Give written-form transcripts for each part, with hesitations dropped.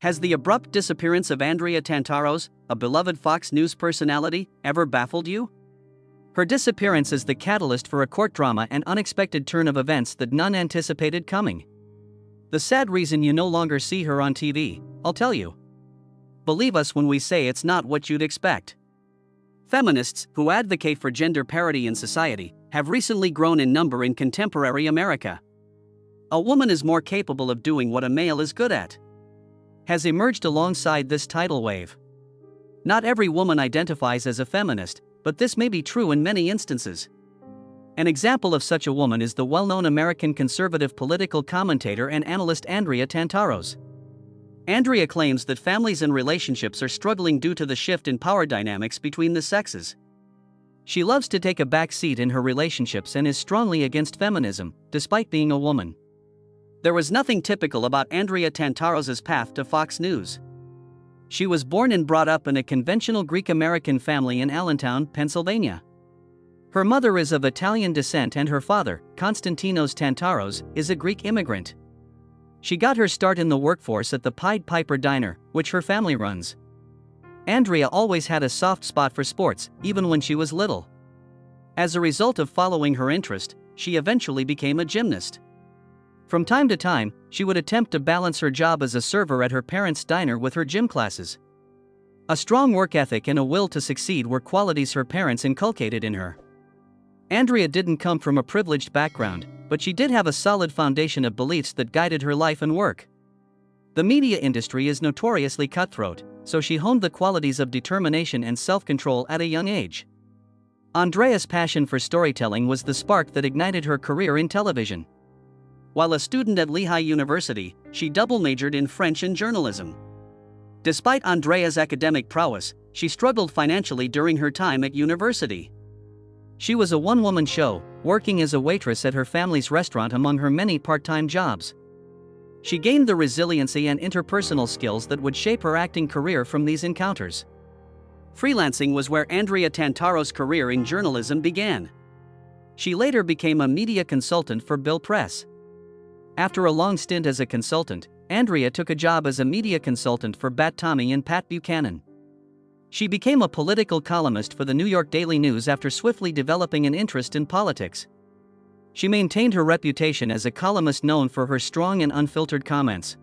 Has the abrupt disappearance of Andrea Tantaros, a beloved Fox News personality, ever baffled you? Her disappearance is the catalyst for a court drama and unexpected turn of events that none anticipated coming. The sad reason you no longer see her on TV, I'll tell you. Believe us when we say it's not what you'd expect. Feminists, who advocate for gender parity in society, have recently grown in number in contemporary America. A woman is more capable of doing what a male is good at, has emerged alongside this tidal wave. Not every woman identifies as a feminist, but this may be true in many instances. An example of such a woman is the well-known American conservative political commentator and analyst Andrea Tantaros. Andrea claims that families and relationships are struggling due to the shift in power dynamics between the sexes. She loves to take a back seat in her relationships and is strongly against feminism, despite being a woman. There was nothing typical about Andrea Tantaros' path to Fox News. She was born and brought up in a conventional Greek-American family in Allentown, Pennsylvania. Her mother is of Italian descent and her father, Konstantinos Tantaros, is a Greek immigrant. She got her start in the workforce at the Pied Piper Diner, which her family runs. Andrea always had a soft spot for sports, even when she was little. As a result of following her interest, she eventually became a gymnast. From time to time, she would attempt to balance her job as a server at her parents' diner with her gym classes. A strong work ethic and a will to succeed were qualities her parents inculcated in her. Andrea didn't come from a privileged background, but she did have a solid foundation of beliefs that guided her life and work. The media industry is notoriously cutthroat, so she honed the qualities of determination and self-control at a young age. Andrea's passion for storytelling was the spark that ignited her career in television. While a student at Lehigh University, she double-majored in French and journalism. Despite Andrea's academic prowess, she struggled financially during her time at university. She was a one-woman show, working as a waitress at her family's restaurant among her many part-time jobs. She gained the resiliency and interpersonal skills that would shape her acting career from these encounters. Freelancing was where Andrea Tantaros' career in journalism began. She later became a media consultant for Bill Press. After a long stint as a consultant, Andrea took a job as a media consultant for Bat Tommy and Pat Buchanan. She became a political columnist for the New York Daily News after swiftly developing an interest in politics. She maintained her reputation as a columnist known for her strong and unfiltered comments.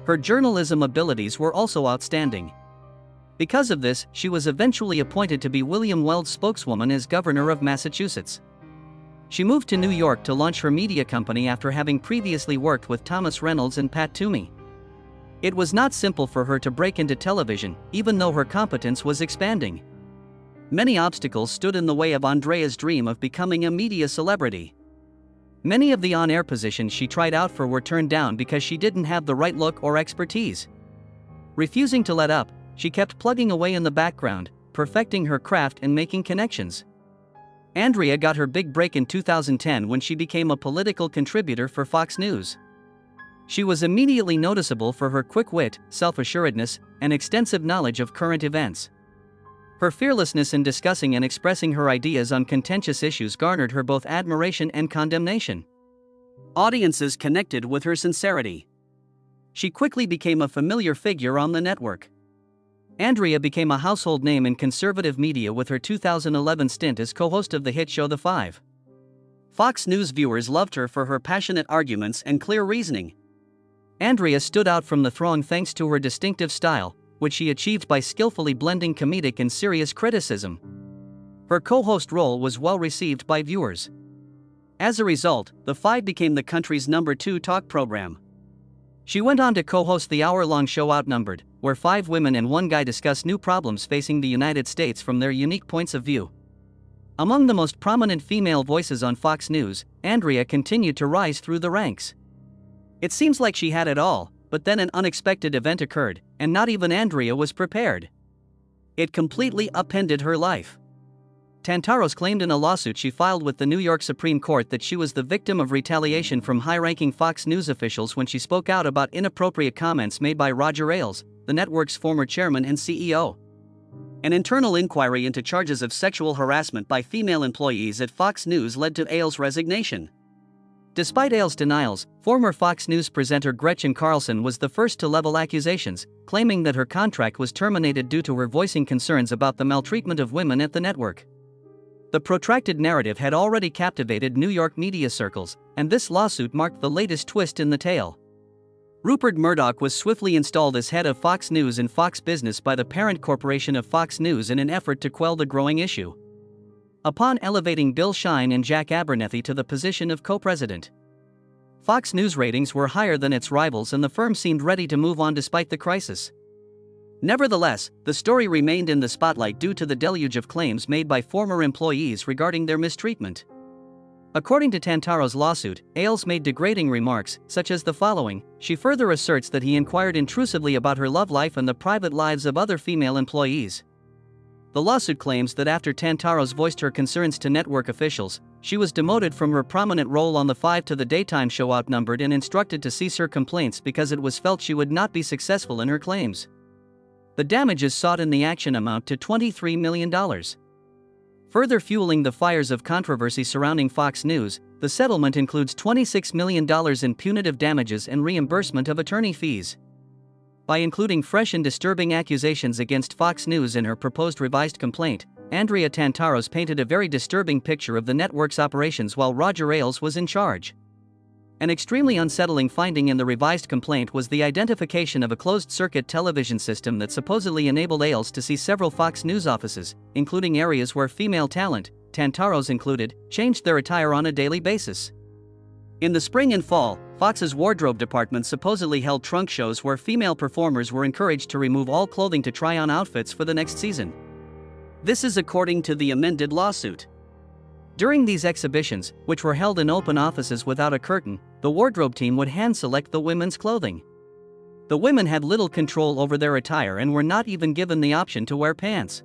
Her journalism abilities were also outstanding. Because of this, she was eventually appointed to be William Weld's spokeswoman as governor of Massachusetts. She moved to New York to launch her media company after having previously worked with Thomas Reynolds and Pat Toomey. It was not simple for her to break into television, even though her competence was expanding. Many obstacles stood in the way of Andrea's dream of becoming a media celebrity. Many of the on-air positions she tried out for were turned down because she didn't have the right look or expertise. Refusing to let up, she kept plugging away in the background, perfecting her craft and making connections. Andrea got her big break in 2010 when she became a political contributor for Fox News. She was immediately noticeable for her quick wit, self-assuredness, and extensive knowledge of current events. Her fearlessness in discussing and expressing her ideas on contentious issues garnered her both admiration and condemnation. Audiences connected with her sincerity. She quickly became a familiar figure on the network. Andrea became a household name in conservative media with her 2011 stint as co-host of the hit show The Five. Fox News viewers loved her for her passionate arguments and clear reasoning. Andrea stood out from the throng thanks to her distinctive style, which she achieved by skillfully blending comedic and serious criticism. Her co-host role was well received by viewers. As a result, The Five became the country's #2 talk program. She went on to co-host the hour-long show Outnumbered, where 5 women and 1 guy discuss new problems facing the United States from their unique points of view. Among the most prominent female voices on Fox News, Andrea continued to rise through the ranks. It seems like she had it all, but then an unexpected event occurred, and not even Andrea was prepared. It completely upended her life. Tantaros claimed in a lawsuit she filed with the New York Supreme Court that she was the victim of retaliation from high-ranking Fox News officials when she spoke out about inappropriate comments made by Roger Ailes, the network's former chairman and CEO. An internal inquiry into charges of sexual harassment by female employees at Fox News led to Ailes' resignation. Despite Ailes' denials, former Fox News presenter Gretchen Carlson was the first to level accusations, claiming that her contract was terminated due to her voicing concerns about the maltreatment of women at the network. The protracted narrative had already captivated New York media circles, and this lawsuit marked the latest twist in the tale. Rupert Murdoch was swiftly installed as head of Fox News and Fox Business by the parent corporation of Fox News in an effort to quell the growing issue. Upon elevating Bill Shine and Jack Abernethy to the position of co-president, Fox News ratings were higher than its rivals and the firm seemed ready to move on despite the crisis. Nevertheless, the story remained in the spotlight due to the deluge of claims made by former employees regarding their mistreatment. According to Tantaros' lawsuit, Ailes made degrading remarks, such as the following. She further asserts that he inquired intrusively about her love life and the private lives of other female employees. The lawsuit claims that after Tantaros voiced her concerns to network officials, she was demoted from her prominent role on the 5 to the daytime show, outnumbered, and instructed to cease her complaints because it was felt she would not be successful in her claims. The damages sought in the action amount to $23 million. Further fueling the fires of controversy surrounding Fox News, the settlement includes $26 million in punitive damages and reimbursement of attorney fees. By including fresh and disturbing accusations against Fox News in her proposed revised complaint, Andrea Tantaros painted a very disturbing picture of the network's operations while Roger Ailes was in charge. An extremely unsettling finding in the revised complaint was the identification of a closed-circuit television system that supposedly enabled Ailes to see several Fox News offices, including areas where female talent, Tantaros included, changed their attire on a daily basis. In the spring and fall, Fox's wardrobe department supposedly held trunk shows where female performers were encouraged to remove all clothing to try on outfits for the next season. This is according to the amended lawsuit. During these exhibitions, which were held in open offices without a curtain, the wardrobe team would hand-select the women's clothing. The women had little control over their attire and were not even given the option to wear pants.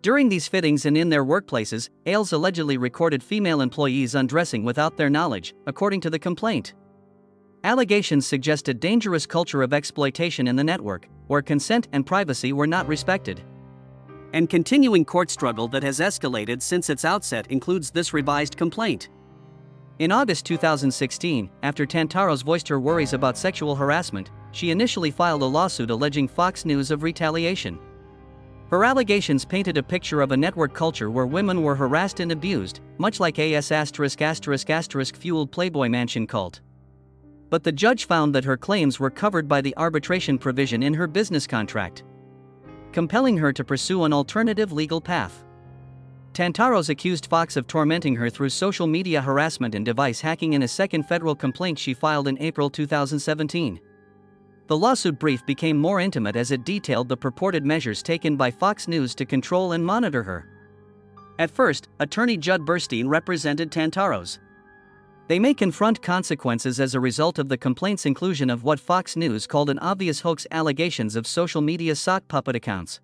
During these fittings and in their workplaces, Ailes allegedly recorded female employees undressing without their knowledge, according to the complaint. Allegations suggest a dangerous culture of exploitation in the network, where consent and privacy were not respected. And continuing court struggle that has escalated since its outset includes this revised complaint. In August 2016, after Tantaros voiced her worries about sexual harassment, she initially filed a lawsuit alleging Fox News of retaliation. Her allegations painted a picture of a network culture where women were harassed and abused, much like fueled Playboy Mansion cult. But the judge found that her claims were covered by the arbitration provision in her business contract, compelling her to pursue an alternative legal path. Tantaros accused Fox of tormenting her through social media harassment and device hacking in a second federal complaint she filed in April 2017. The lawsuit brief became more intimate as it detailed the purported measures taken by Fox News to control and monitor her. At first, attorney Judd Burstein represented Tantaros. They may confront consequences as a result of the complaint's inclusion of what Fox News called an obvious hoax, allegations of social media sock puppet accounts.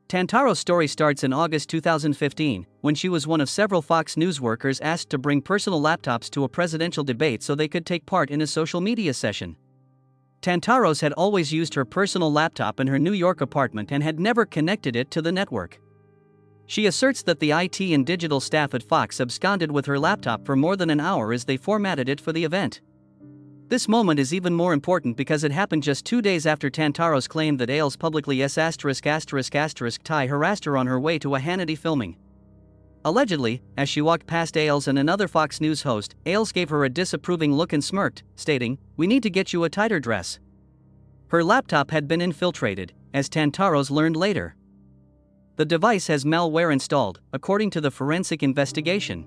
Tantaros' story starts in August 2015, when she was one of several Fox News workers asked to bring personal laptops to a presidential debate so they could take part in a social media session. Tantaros had always used her personal laptop in her New York apartment and had never connected it to the network. She asserts that the IT and digital staff at Fox absconded with her laptop for more than an hour as they formatted it for the event. This moment is even more important because it happened just 2 days after Tantaros claimed that Ailes publicly tie harassed her on her way to a Hannity filming. Allegedly, as she walked past Ailes and another Fox News host, Ailes gave her a disapproving look and smirked, stating, "We need to get you a tighter dress." Her laptop had been infiltrated, as Tantaros learned later. The device has malware installed, according to the forensic investigation.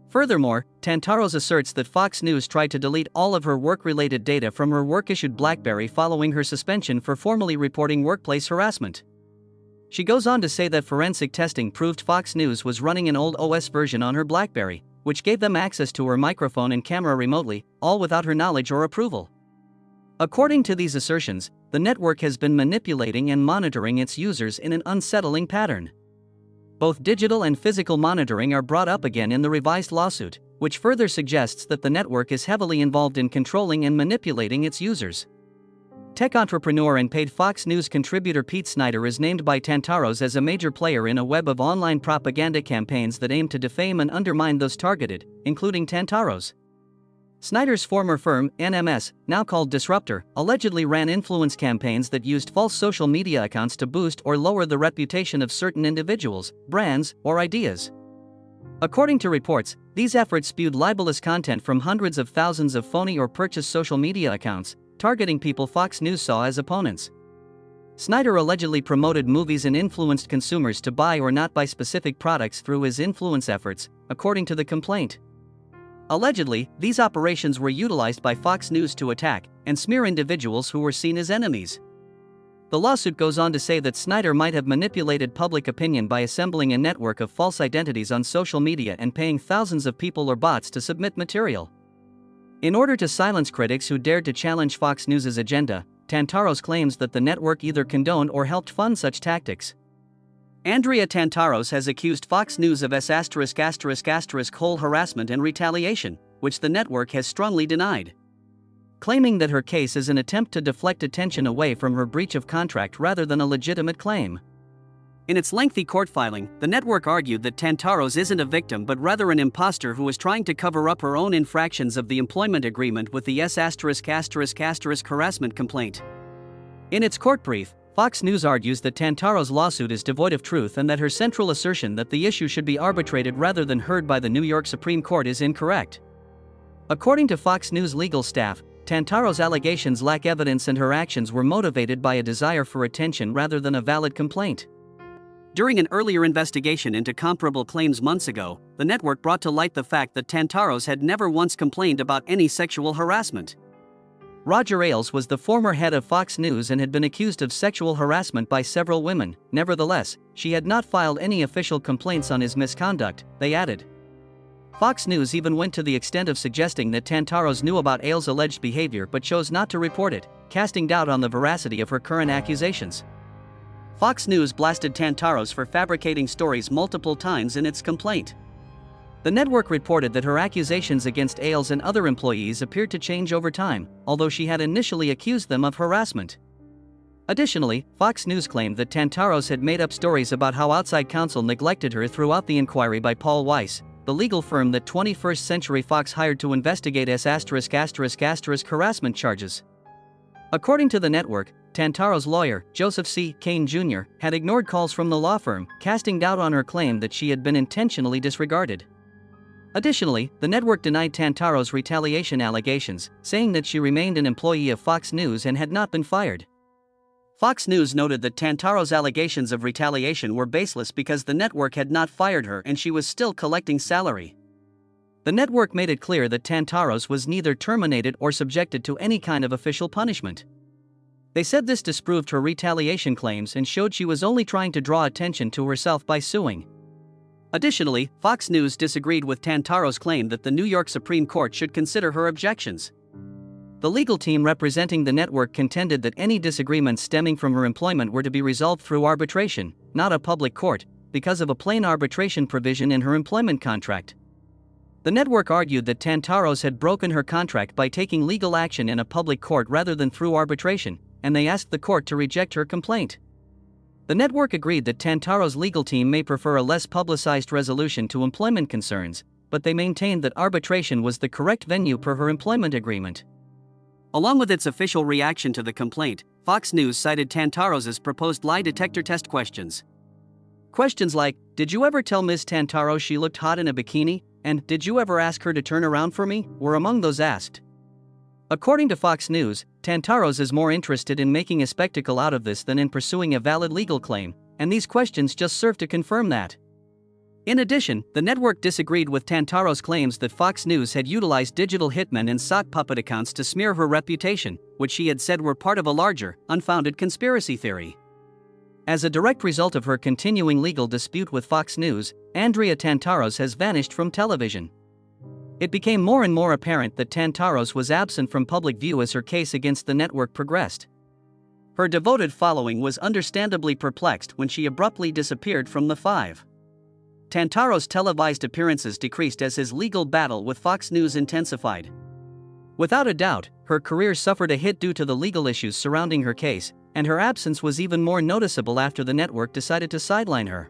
Furthermore, Tantaros asserts that Fox News tried to delete all of her work-related data from her work-issued BlackBerry following her suspension for formally reporting workplace harassment. She goes on to say that forensic testing proved Fox News was running an old OS version on her BlackBerry, which gave them access to her microphone and camera remotely, all without her knowledge or approval. According to these assertions, the network has been manipulating and monitoring its users in an unsettling pattern. Both digital and physical monitoring are brought up again in the revised lawsuit, which further suggests that the network is heavily involved in controlling and manipulating its users. Tech entrepreneur and paid Fox News contributor Pete Snyder is named by Tantaros as a major player in a web of online propaganda campaigns that aim to defame and undermine those targeted, including Tantaros. Snyder's former firm, NMS, now called Disruptor, allegedly ran influence campaigns that used false social media accounts to boost or lower the reputation of certain individuals, brands, or ideas. According to reports, these efforts spewed libelous content from hundreds of thousands of phony or purchased social media accounts, targeting people Fox News saw as opponents. Snyder allegedly promoted movies and influenced consumers to buy or not buy specific products through his influence efforts, according to the complaint. Allegedly, these operations were utilized by Fox News to attack and smear individuals who were seen as enemies. The lawsuit goes on to say that Snyder might have manipulated public opinion by assembling a network of false identities on social media and paying thousands of people or bots to submit material. In order to silence critics who dared to challenge Fox News' agenda, Tantaros claims that the network either condoned or helped fund such tactics. Andrea Tantaros has accused Fox News of whole harassment and retaliation, which the network has strongly denied, claiming that her case is an attempt to deflect attention away from her breach of contract rather than a legitimate claim. In its lengthy court filing, the network argued that Tantaros isn't a victim but rather an imposter who was trying to cover up her own infractions of the employment agreement with the harassment complaint. In its court brief, Fox News argues that Tantaros' lawsuit is devoid of truth and that her central assertion that the issue should be arbitrated rather than heard by the New York Supreme Court is incorrect. According to Fox News legal staff, Tantaros' allegations lack evidence and her actions were motivated by a desire for attention rather than a valid complaint. During an earlier investigation into comparable claims months ago, the network brought to light the fact that Tantaros had never once complained about any sexual harassment. Roger Ailes was the former head of Fox News and had been accused of sexual harassment by several women. Nevertheless, she had not filed any official complaints on his misconduct, they added. Fox News even went to the extent of suggesting that Tantaros knew about Ailes' alleged behavior but chose not to report it, casting doubt on the veracity of her current accusations. Fox News blasted Tantaros for fabricating stories multiple times in its complaint. The network reported that her accusations against Ailes and other employees appeared to change over time, although she had initially accused them of harassment. Additionally, Fox News claimed that Tantaros had made up stories about how outside counsel neglected her throughout the inquiry by Paul Weiss, the legal firm that 21st Century Fox hired to investigate harassment charges. According to the network, Tantaros' lawyer, Joseph C. Kane Jr., had ignored calls from the law firm, casting doubt on her claim that she had been intentionally disregarded. Additionally, the network denied Tantaros' retaliation allegations, saying that she remained an employee of Fox News and had not been fired. Fox News noted that Tantaros' allegations of retaliation were baseless because the network had not fired her and she was still collecting salary. The network made it clear that Tantaros was neither terminated or subjected to any kind of official punishment. They said this disproved her retaliation claims and showed she was only trying to draw attention to herself by suing. Additionally, Fox News disagreed with Tantaros' claim that the New York Supreme Court should consider her objections. The legal team representing the network contended that any disagreements stemming from her employment were to be resolved through arbitration, not a public court, because of a plain arbitration provision in her employment contract. The network argued that Tantaros had broken her contract by taking legal action in a public court rather than through arbitration, and they asked the court to reject her complaint. The network agreed that Tantaros' legal team may prefer a less publicized resolution to employment concerns, but they maintained that arbitration was the correct venue per her employment agreement. Along with its official reaction to the complaint, Fox News cited Tantaros' proposed lie detector test questions. Questions like, "Did you ever tell Ms. Tantaros she looked hot in a bikini?" and "Did you ever ask her to turn around for me?" were among those asked. According to Fox News, Tantaros is more interested in making a spectacle out of this than in pursuing a valid legal claim, and these questions just serve to confirm that. In addition, the network disagreed with Tantaros' claims that Fox News had utilized digital hitmen and sock puppet accounts to smear her reputation, which she had said were part of a larger, unfounded conspiracy theory. As a direct result of her continuing legal dispute with Fox News, Andrea Tantaros has vanished from television. It became more and more apparent that Tantaros was absent from public view as her case against the network progressed. Her devoted following was understandably perplexed when she abruptly disappeared from the Five. Tantaros' televised appearances decreased as his legal battle with Fox News intensified. Without a doubt, her career suffered a hit due to the legal issues surrounding her case, and her absence was even more noticeable after the network decided to sideline her.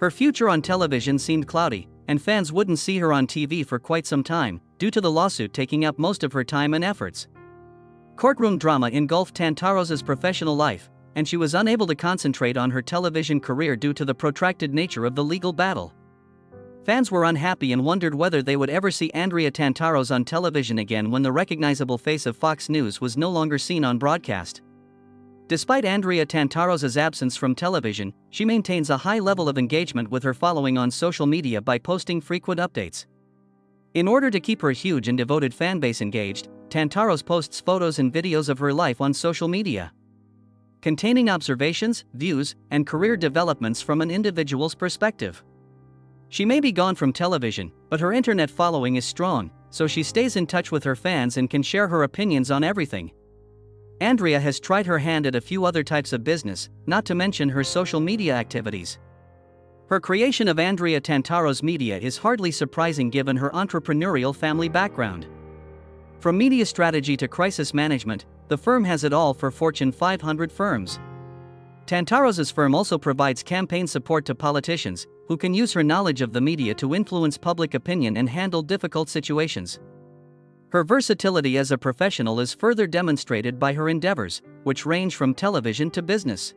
Her future on television seemed cloudy, and fans wouldn't see her on TV for quite some time, due to the lawsuit taking up most of her time and efforts. Courtroom drama engulfed Tantaros' professional life, and she was unable to concentrate on her television career due to the protracted nature of the legal battle. Fans were unhappy and wondered whether they would ever see Andrea Tantaros on television again when the recognizable face of Fox News was no longer seen on broadcast. Despite Andrea Tantaros' absence from television, she maintains a high level of engagement with her following on social media by posting frequent updates. In order to keep her huge and devoted fanbase engaged, Tantaros posts photos and videos of her life on social media, containing observations, views, and career developments from an individual's perspective. She may be gone from television, but her internet following is strong, so she stays in touch with her fans and can share her opinions on everything. Andrea has tried her hand at a few other types of business, not to mention her social media activities. Her creation of Andrea Tantaros Media is hardly surprising given her entrepreneurial family background. From media strategy to crisis management, the firm has it all for Fortune 500 firms. Tantaros' firm also provides campaign support to politicians, who can use her knowledge of the media to influence public opinion and handle difficult situations. Her versatility as a professional is further demonstrated by her endeavors, which range from television to business.